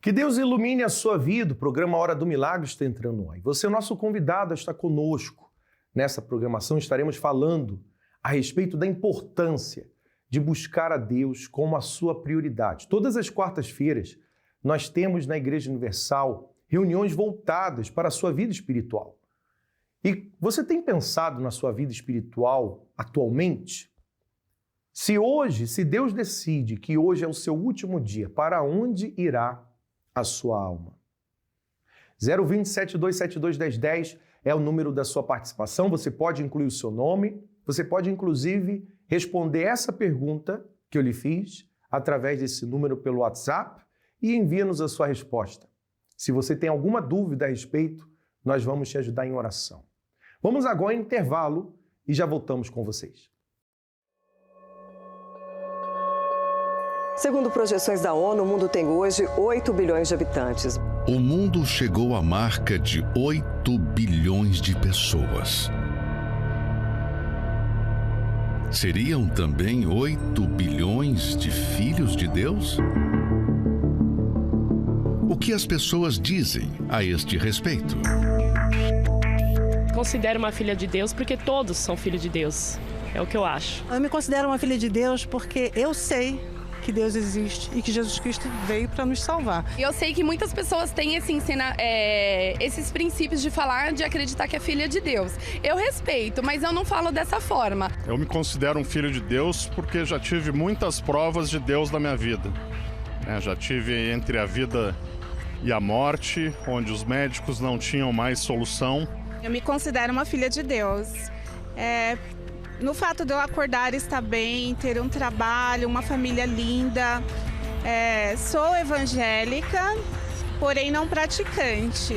Que Deus ilumine a sua vida. O programa Hora do Milagre está entrando no ar. Você é o nosso convidado a estar conosco. Nessa programação estaremos falando a respeito da importância de buscar a Deus como a sua prioridade. Todas as quartas-feiras nós temos na Igreja Universal reuniões voltadas para a sua vida espiritual. E você tem pensado na sua vida espiritual atualmente? Se Deus decide que hoje é o seu último dia, para onde irá a sua alma? 020-7272-1010 é o número da sua participação. Você pode incluir o seu nome, você pode inclusive responder essa pergunta que eu lhe fiz através desse número pelo WhatsApp e envia-nos a sua resposta. Se você tem alguma dúvida a respeito, nós vamos te ajudar em oração. Vamos agora em intervalo e já voltamos com vocês. Segundo projeções da ONU, o mundo tem hoje 8 bilhões de habitantes. O mundo chegou à marca de 8 bilhões de pessoas. Seriam também 8 bilhões de filhos de Deus? O que as pessoas dizem a este respeito? Considero uma filha de Deus porque todos são filhos de Deus. É o que eu acho. Eu me considero uma filha de Deus porque eu sei que Deus existe e que Jesus Cristo veio para nos salvar. Eu sei que muitas pessoas têm esses princípios de falar, de acreditar que é filha de Deus. Eu respeito, mas eu não falo dessa forma. Eu me considero um filho de Deus porque já tive muitas provas de Deus na minha vida. Já tive entre a vida e a morte, onde os médicos não tinham mais solução. Eu me considero uma filha de Deus. No fato de eu acordar, estar bem, ter um trabalho, uma família linda. Sou evangélica, porém não praticante.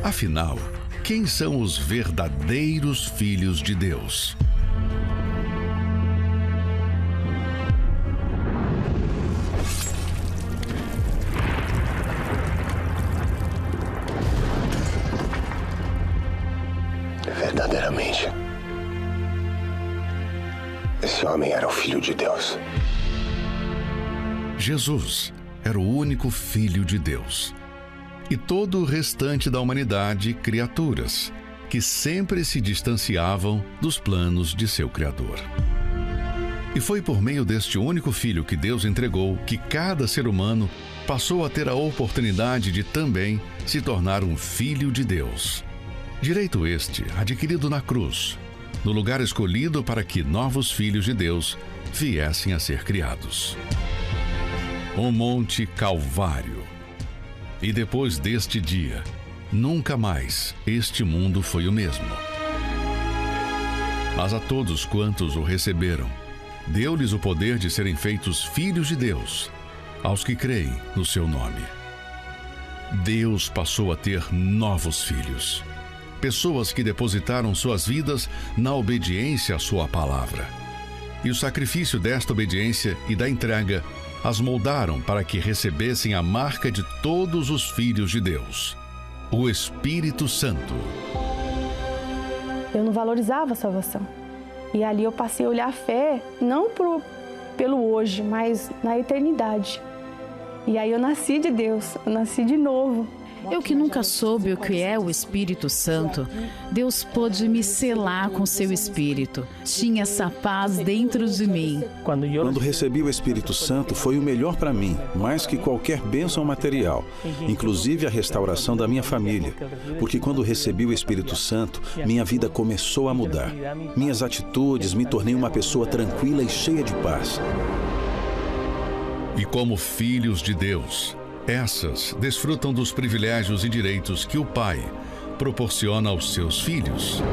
Afinal, quem são os verdadeiros filhos de Deus? Verdadeiramente, esse homem era o Filho de Deus. Jesus era o único Filho de Deus. E todo o restante da humanidade, criaturas, que sempre se distanciavam dos planos de seu Criador. E foi por meio deste único Filho que Deus entregou que cada ser humano passou a ter a oportunidade de também se tornar um Filho de Deus. Direito este adquirido na cruz, no lugar escolhido para que novos filhos de Deus viessem a ser criados. O Monte Calvário. E depois deste dia, nunca mais este mundo foi o mesmo. Mas a todos quantos o receberam, deu-lhes o poder de serem feitos filhos de Deus, aos que creem no seu nome. Deus passou a ter novos filhos. Pessoas que depositaram suas vidas na obediência à sua palavra. E o sacrifício desta obediência e da entrega as moldaram para que recebessem a marca de todos os filhos de Deus, o Espírito Santo. Eu não valorizava a salvação. E ali eu passei a olhar a fé, não pelo hoje, mas na eternidade. E aí eu nasci de Deus, eu nasci de novo. Eu que nunca soube o que é o Espírito Santo, Deus pôde me selar com seu Espírito. Tinha essa paz dentro de mim. Quando recebi o Espírito Santo, foi o melhor para mim, mais que qualquer bênção material, inclusive a restauração da minha família. Porque quando recebi o Espírito Santo, minha vida começou a mudar. Minhas atitudes, me tornei uma pessoa tranquila e cheia de paz. E como filhos de Deus, essas desfrutam dos privilégios e direitos que o Pai proporciona aos seus filhos.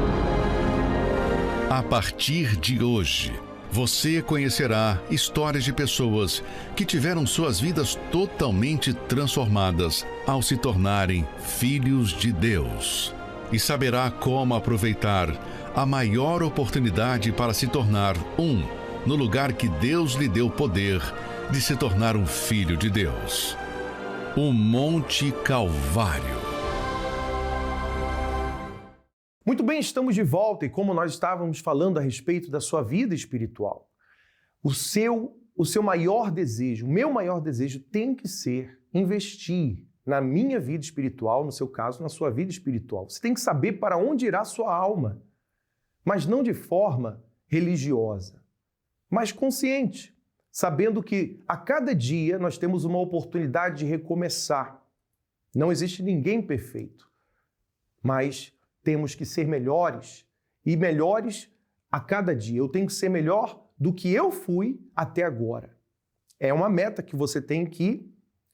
A partir de hoje, você conhecerá histórias de pessoas que tiveram suas vidas totalmente transformadas ao se tornarem filhos de Deus. E saberá como aproveitar a maior oportunidade para se tornar no lugar que Deus lhe deu poder de se tornar um filho de Deus. O Monte Calvário. Muito bem, estamos de volta e como nós estávamos falando a respeito da sua vida espiritual, o seu maior desejo, o meu maior desejo tem que ser investir na minha vida espiritual, no seu caso, na sua vida espiritual. Você tem que saber para onde irá a sua alma, mas não de forma religiosa, mas consciente, sabendo que a cada dia nós temos uma oportunidade de recomeçar. Não existe ninguém perfeito, mas temos que ser melhores e melhores a cada dia. Eu tenho que ser melhor do que eu fui até agora. É uma meta que você tem que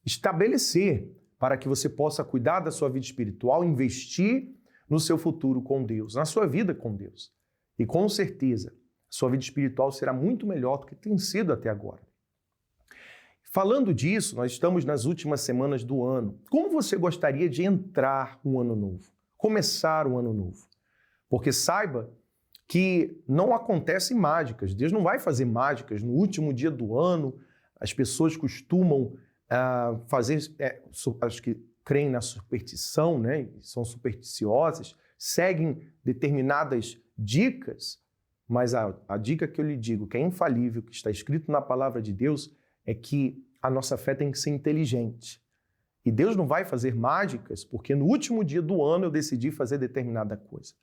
estabelecer para que você possa cuidar da sua vida espiritual, investir no seu futuro com Deus, na sua vida com Deus. E com certeza, a sua vida espiritual será muito melhor do que tem sido até agora. Falando disso, nós estamos nas últimas semanas do ano. Como você gostaria de entrar um ano novo? Começar um ano novo? Porque saiba que não acontecem mágicas. Deus não vai fazer mágicas no último dia do ano. As pessoas costumam fazer, acho que creem na superstição, né? São supersticiosas, seguem determinadas dicas, mas a dica que eu lhe digo, que é infalível, que está escrito na palavra de Deus, é que a nossa fé tem que ser inteligente. E Deus não vai fazer mágicas, porque no último dia do ano eu decidi fazer determinada coisa.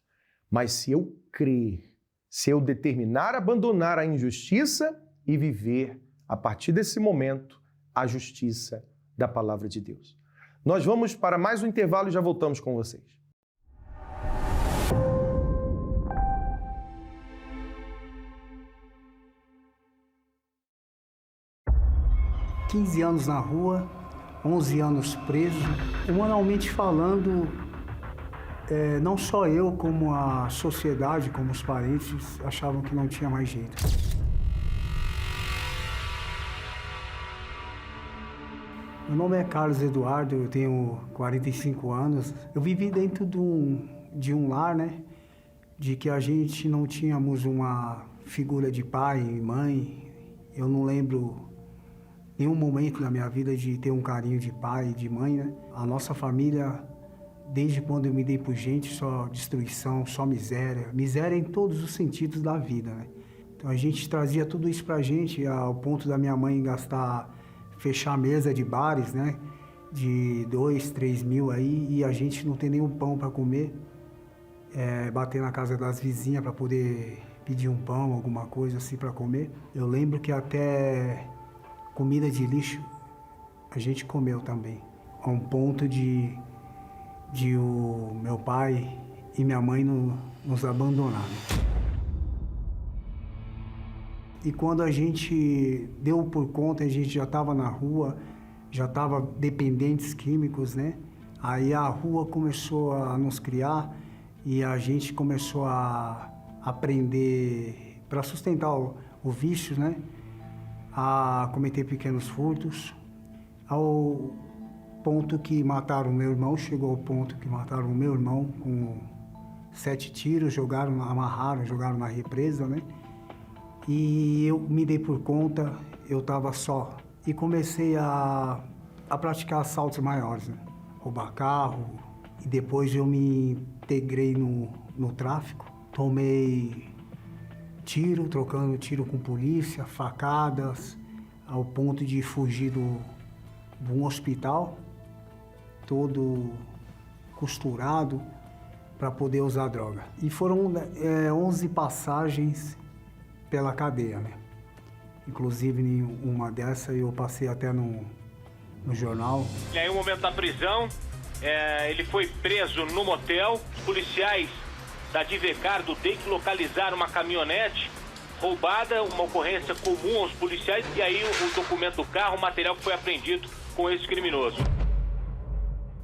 Mas se eu crer, se eu determinar abandonar a injustiça e viver, a partir desse momento, a justiça da palavra de Deus. Nós vamos para mais um intervalo e já voltamos com vocês. Há 15 anos na rua, 11 anos preso. Humanamente falando, não só eu, como a sociedade, como os parentes, achavam que não tinha mais jeito. Meu nome é Carlos Eduardo, eu tenho 45 anos. Eu vivi dentro de um lar, né? De que a gente não tínhamos uma figura de pai e mãe. Eu não lembro nenhum momento na minha vida de ter um carinho de pai e de mãe, né? A nossa família, desde quando eu me dei por gente, só destruição, só miséria. Miséria em todos os sentidos da vida, né? Então a gente trazia tudo isso pra gente, ao ponto da minha mãe fechar a mesa de bares, né? De 2, 3 mil aí, e a gente não tem nenhum pão para comer. Bater na casa das vizinhas para poder pedir um pão, alguma coisa assim para comer. Eu lembro que até comida de lixo a gente comeu também. A um ponto de o meu pai e minha mãe nos abandonarem. E quando a gente deu por conta, a gente já estava na rua, já estava dependentes químicos, né? Aí a rua começou a nos criar e a gente começou a aprender, para sustentar o vício, né? A cometer pequenos furtos, ao ponto que mataram o meu irmão, chegou ao ponto que mataram o meu irmão com 7 tiros, amarraram, jogaram na represa, né? E eu me dei por conta, eu estava só. E comecei a praticar assaltos maiores, né? Roubar carro. E depois eu me integrei no tráfico. Tomei tiro, trocando tiro com polícia, facadas, ao ponto de fugir de um hospital, todo costurado, para poder usar droga. E foram 11 passagens pela cadeia, né? Inclusive, em uma dessas eu passei até no jornal. E aí, o momento da prisão, ele foi preso no motel. Os policiais da Divecar do DEIC localizaram uma caminhonete roubada, uma ocorrência comum aos policiais, e aí o documento do carro, o material que foi apreendido com esse criminoso.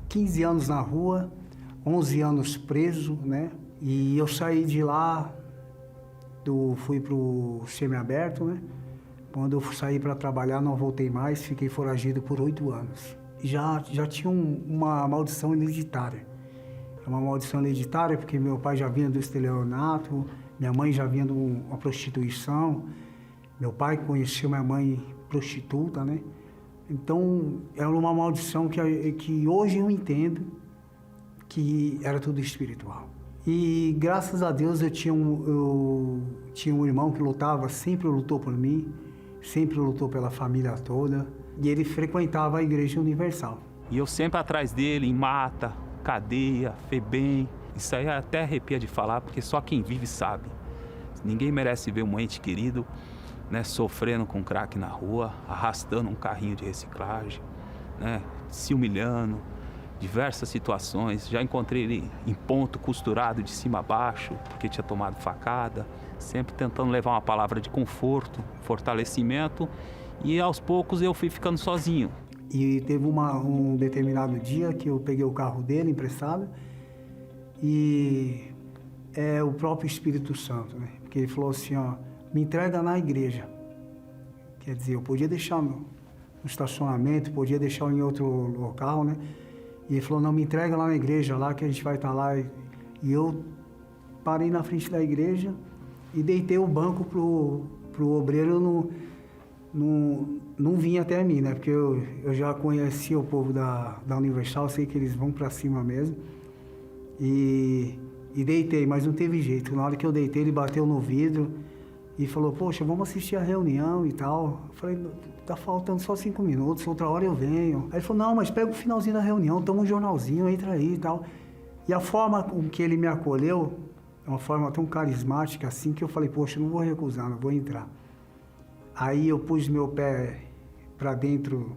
15 anos na rua, 11 anos preso, né? E eu saí de lá, fui pro semiaberto, né? Quando eu saí para trabalhar, não voltei mais, fiquei foragido por 8 anos. Já tinha uma maldição hereditária. É uma maldição hereditária porque meu pai já vinha do estelionato, minha mãe já vinha de uma prostituição, meu pai conheceu minha mãe prostituta, né? Então, era uma maldição que hoje eu entendo que era tudo espiritual. E graças a Deus eu tinha um irmão que lutava, sempre lutou por mim, sempre lutou pela família toda. E ele frequentava a Igreja Universal. E eu sempre atrás dele, em mata, cadeia, FEBEM. Isso aí até arrepia de falar, porque só quem vive sabe. Ninguém merece ver um ente querido, né, sofrendo com crack na rua, arrastando um carrinho de reciclagem, né, se humilhando, diversas situações. Já encontrei ele em ponto, costurado de cima a baixo, porque tinha tomado facada, sempre tentando levar uma palavra de conforto, fortalecimento, e aos poucos eu fui ficando sozinho. E teve um determinado dia que eu peguei o carro dele emprestado e é o próprio Espírito Santo, né? Porque ele falou assim, ó, me entrega na igreja. Quer dizer, eu podia deixar no estacionamento, podia deixar em outro local, né? E ele falou, não, me entrega lá na igreja, lá que a gente vai estar lá. E eu parei na frente da igreja e deitei o banco pro obreiro não vir até mim, né? Porque eu já conhecia o povo da Universal, sei que eles vão para cima mesmo. E deitei, mas não teve jeito. Na hora que eu deitei, ele bateu no vidro e falou, poxa, vamos assistir a reunião e tal. Eu falei, tá faltando só 5 minutos, outra hora eu venho. Aí ele falou, não, mas pega o finalzinho da reunião, toma um jornalzinho, entra aí e tal. E a forma com que ele me acolheu, é uma forma tão carismática assim, que eu falei, poxa, não vou recusar, não vou entrar. Aí eu pus meu pé para dentro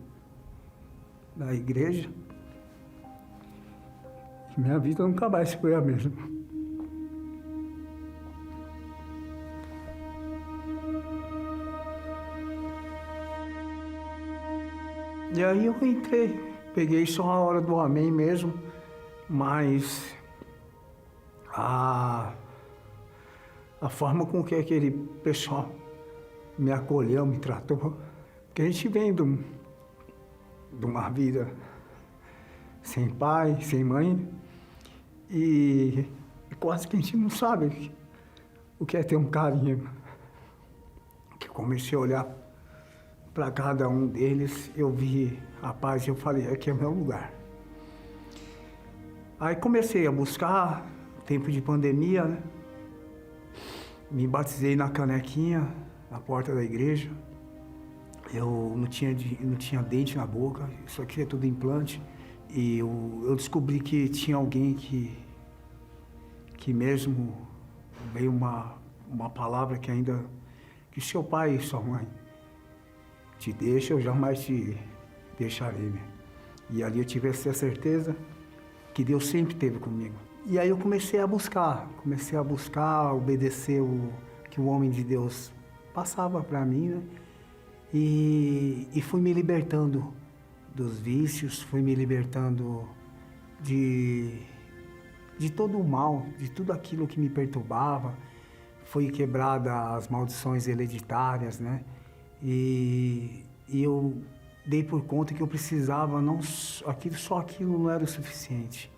da igreja e minha vida nunca mais foi a mesma. E aí eu entrei, peguei só a hora do amém mesmo, mas a forma com que aquele pessoal me acolheu, me tratou, porque a gente vem de uma vida sem pai, sem mãe, e quase que a gente não sabe o que é ter um carinho. Que eu comecei a olhar para cada um deles, eu vi a paz e eu falei, aqui é o meu lugar. Aí comecei a buscar, tempo de pandemia, né? Me batizei na canequinha, na porta da igreja. Eu não tinha dente na boca, isso aqui é tudo implante. E eu descobri que tinha alguém que mesmo veio uma palavra que ainda, que seu pai e sua mãe te deixa, eu jamais te deixarei, né? E ali eu tive essa certeza que Deus sempre esteve comigo. E aí eu comecei a buscar, obedecer o que o homem de Deus passava para mim, né? E fui me libertando dos vícios, fui me libertando de todo o mal, de tudo aquilo que me perturbava. Foi quebrada as maldições hereditárias, né? E eu dei por conta que eu precisava, só aquilo não era o suficiente.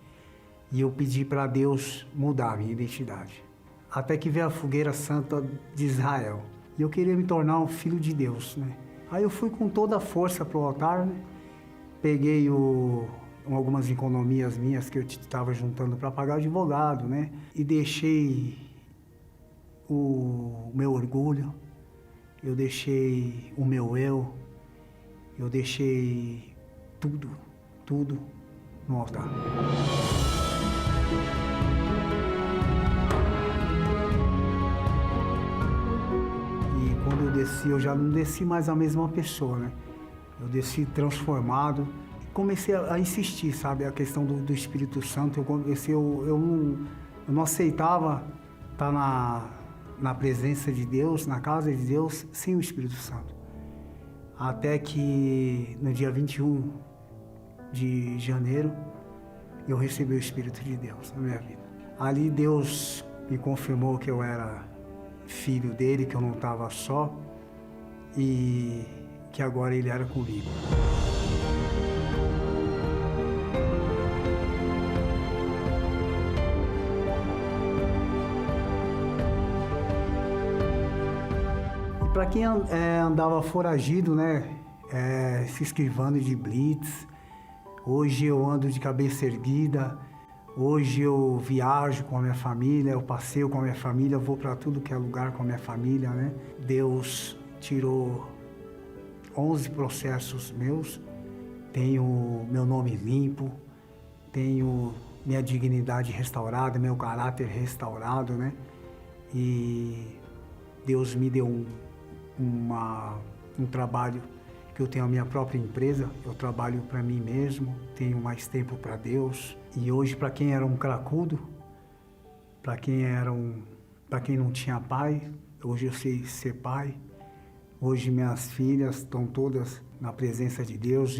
E eu pedi para Deus mudar a minha identidade. Até que veio a fogueira santa de Israel. E eu queria me tornar um filho de Deus, né? Aí eu fui com toda a força pro altar, né? Peguei algumas economias minhas que eu estava juntando para pagar advogado, né? E deixei o meu orgulho, eu deixei o meu eu deixei tudo no altar. E quando eu desci, eu já não desci mais a mesma pessoa, né? Eu desci transformado. Comecei a insistir, sabe? A questão do Espírito Santo. Eu não aceitava estar na presença de Deus, na casa de Deus, sem o Espírito Santo. Até que no dia 21 de janeiro, eu recebi o Espírito de Deus na minha vida. Ali Deus me confirmou que eu era filho dele, que eu não estava só e que agora ele era comigo. Para quem andava foragido, né, se esquivando de blitz, hoje eu ando de cabeça erguida, hoje eu viajo com a minha família, eu passeio com a minha família, vou para tudo que é lugar com a minha família, né? Deus tirou 11 processos meus, tenho meu nome limpo, tenho minha dignidade restaurada, meu caráter restaurado, né? E Deus me deu um trabalho que eu tenho a minha própria empresa, eu trabalho para mim mesmo, tenho mais tempo para Deus. E hoje, para quem era um cracudo, para quem não tinha pai, hoje eu sei ser pai. Hoje minhas filhas estão todas na presença de Deus.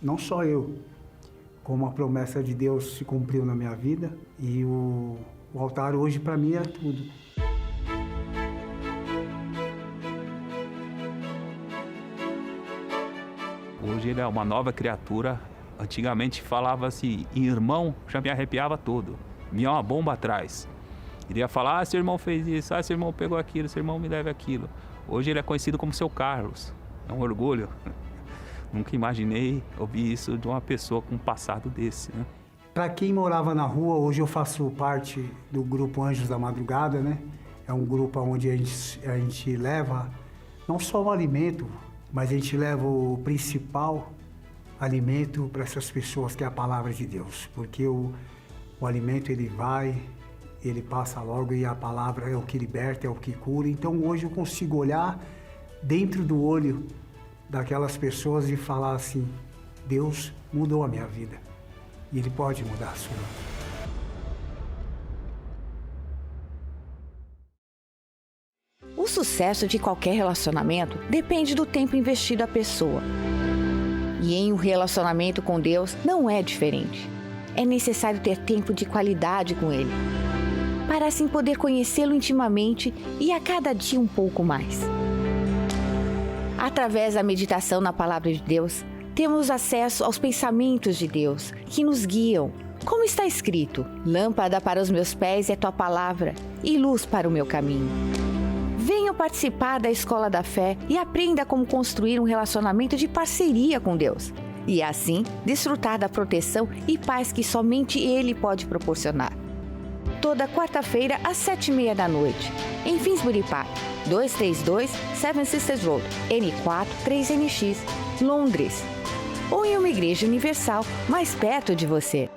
Não só eu, como a promessa de Deus se cumpriu na minha vida. E o altar hoje para mim é tudo. Hoje ele é uma nova criatura. Antigamente falava-se em irmão, já me arrepiava todo. Vinha uma bomba atrás. Iria falar, seu irmão fez isso, seu irmão pegou aquilo, seu irmão me deve aquilo. Hoje ele é conhecido como seu Carlos. É um orgulho. Nunca imaginei ouvir isso de uma pessoa com um passado desse, né? Para quem morava na rua, hoje eu faço parte do grupo Anjos da Madrugada, né? É um grupo onde a gente leva não só o alimento, mas a gente leva o principal alimento para essas pessoas, que é a palavra de Deus. Porque o alimento ele passa logo, e a palavra é o que liberta, é o que cura. Então hoje eu consigo olhar dentro do olho daquelas pessoas e falar assim: Deus mudou a minha vida e Ele pode mudar a sua. O sucesso de qualquer relacionamento depende do tempo investido à pessoa. E em um relacionamento com Deus não é diferente. É necessário ter tempo de qualidade com Ele, para assim poder conhecê-lo intimamente e a cada dia um pouco mais. Através da meditação na Palavra de Deus, temos acesso aos pensamentos de Deus, que nos guiam. Como está escrito: lâmpada para os meus pés é tua palavra e luz para o meu caminho. Venha participar da Escola da Fé e aprenda como construir um relacionamento de parceria com Deus. E assim, desfrutar da proteção e paz que somente Ele pode proporcionar. Toda quarta-feira, às 7h30 da noite, em Finsbury Park, 232 Seven Sisters Road, N4 3NX, Londres. Ou em uma igreja universal mais perto de você.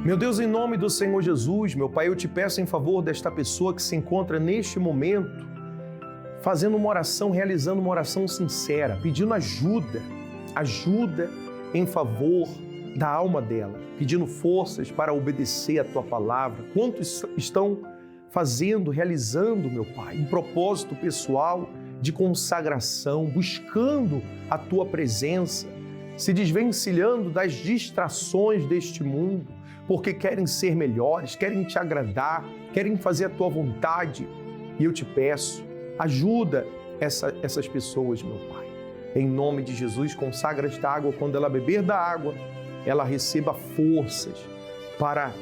Meu Deus, em nome do Senhor Jesus, meu Pai, eu te peço em favor desta pessoa que se encontra neste momento, fazendo uma oração, realizando uma oração sincera, pedindo ajuda em favor da alma dela, pedindo forças para obedecer a Tua palavra. Quantos estão fazendo, realizando, meu Pai, um propósito pessoal de consagração, buscando a Tua presença, se desvencilhando das distrações deste mundo, porque querem ser melhores, querem te agradar, querem fazer a tua vontade. E eu te peço, ajuda essas pessoas, meu Pai. Em nome de Jesus, consagra esta água. Quando ela beber da água, ela receba forças para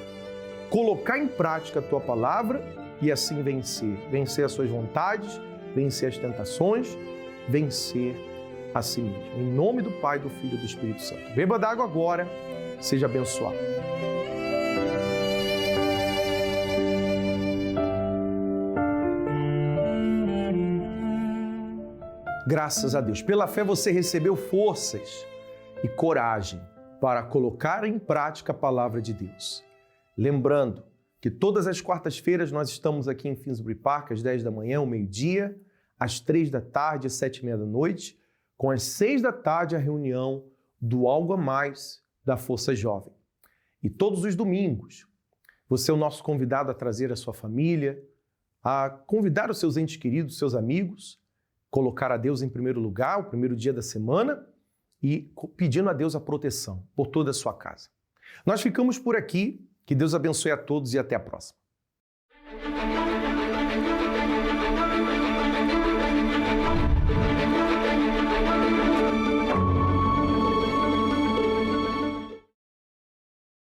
colocar em prática a tua palavra e assim vencer as suas vontades, vencer as tentações, vencer a si mesmo. Em nome do Pai, do Filho e do Espírito Santo. Beba da água agora, seja abençoado. Graças a Deus. Pela fé você recebeu forças e coragem para colocar em prática a palavra de Deus. Lembrando que todas as quartas-feiras nós estamos aqui em Finsbury Park, às 10 da manhã, ao meio-dia, às 3 da tarde, às 7h30 da noite, com às 6 da tarde a reunião do Algo a Mais da Força Jovem. E todos os domingos, você é o nosso convidado a trazer a sua família, a convidar os seus entes queridos, seus amigos, colocar a Deus em primeiro lugar, o primeiro dia da semana, e pedindo a Deus a proteção por toda a sua casa. Nós ficamos por aqui, que Deus abençoe a todos e até a próxima.